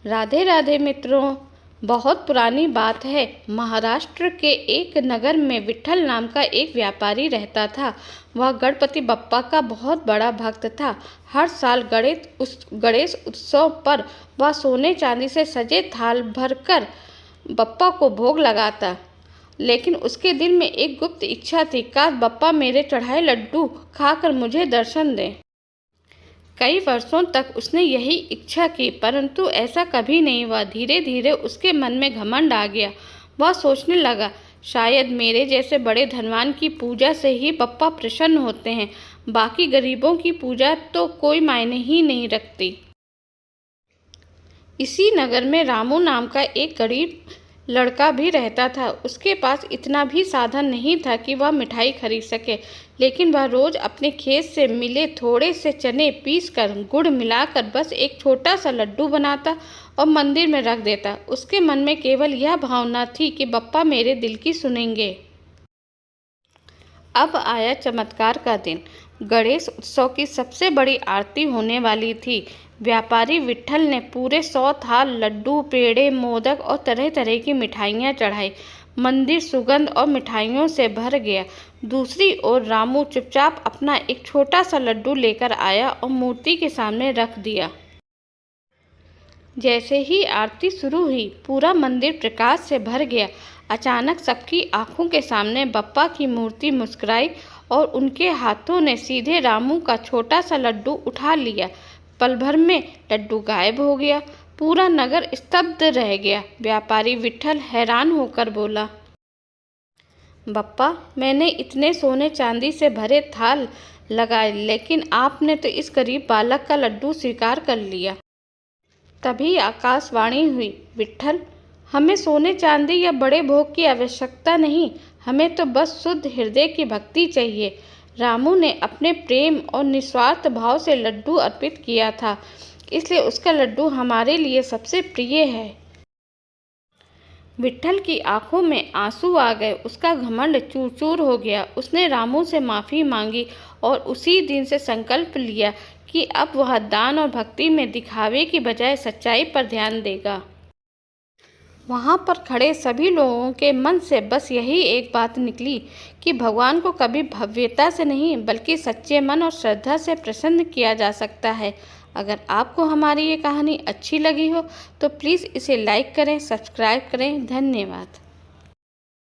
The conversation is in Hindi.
राधे राधे मित्रों। बहुत पुरानी बात है। महाराष्ट्र के एक नगर में विट्ठल नाम का एक व्यापारी रहता था। वह गणपति बप्पा का बहुत बड़ा भक्त था। हर साल गणेश उत्सव पर वह सोने चांदी से सजे थाल भरकर बप्पा को भोग लगाता। लेकिन उसके दिल में एक गुप्त इच्छा थी, काश बप्पा मेरे चढ़ाए लड्डू खाकर मुझे दर्शन दें। कई वर्षों तक उसने यही इच्छा की, परंतु ऐसा कभी नहीं हुआ। धीरे धीरे उसके मन में घमंड आ गया। वह सोचने लगा, शायद मेरे जैसे बड़े धनवान की पूजा से ही बप्पा प्रसन्न होते हैं, बाकी गरीबों की पूजा तो कोई मायने ही नहीं रखती। इसी नगर में रामू नाम का एक गरीब लड़का भी रहता था। उसके पास इतना भी साधन नहीं था कि वह मिठाई खरीद सके, लेकिन वह रोज अपने खेत से मिले थोड़े से चने पीसकर गुड़ मिलाकर बस एक छोटा सा लड्डू बनाता और मंदिर में रख देता। उसके मन में केवल यह भावना थी कि बप्पा मेरे दिल की सुनेंगे। अब आया चमत्कार का दिन। गणेश उत्सव की सबसे बड़ी आरती होने वाली थी। व्यापारी विट्ठल ने पूरे 100 थाल लड्डू, पेड़े, मोदक और तरह तरह की मिठाइयाँ चढ़ाई। मंदिर सुगंध और मिठाइयों से भर गया। दूसरी ओर रामू चुपचाप अपना एक छोटा सा लड्डू लेकर आया और मूर्ति के सामने रख दिया। जैसे ही आरती शुरू हुई, पूरा मंदिर प्रकाश से भर गया। अचानक सबकी आंखों के सामने बप्पा की मूर्ति मुस्कुराई और उनके हाथों ने सीधे रामू का छोटा सा लड्डू उठा लिया। पल भर में लड्डू गायब हो गया। पूरा नगर स्तब्ध रह गया। व्यापारी विट्ठल हैरान होकर बोला, बप्पा, मैंने इतने सोने चांदी से भरे थाल लगाए, लेकिन आपने तो इस गरीब बालक का लड्डू स्वीकार कर लिया। तभी आकाशवाणी हुई, विट्ठल, हमें सोने चांदी या बड़े भोग की आवश्यकता नहीं, हमें तो बस शुद्ध हृदय की भक्ति चाहिए। रामू ने अपने प्रेम और निस्वार्थ भाव से लड्डू अर्पित किया था, इसलिए उसका लड्डू हमारे लिए सबसे प्रिय है। विट्ठल की आंखों में आंसू आ गए। उसका घमंड चूर चूर हो गया। उसने रामू से माफ़ी मांगी और उसी दिन से संकल्प लिया कि अब वह दान और भक्ति में दिखावे की बजाय सच्चाई पर ध्यान देगा। वहाँ पर खड़े सभी लोगों के मन से बस यही एक बात निकली कि भगवान को कभी भव्यता से नहीं, बल्कि सच्चे मन और श्रद्धा से प्रसन्न किया जा सकता है। अगर आपको हमारी ये कहानी अच्छी लगी हो तो प्लीज़ इसे लाइक करें, सब्सक्राइब करें। धन्यवाद।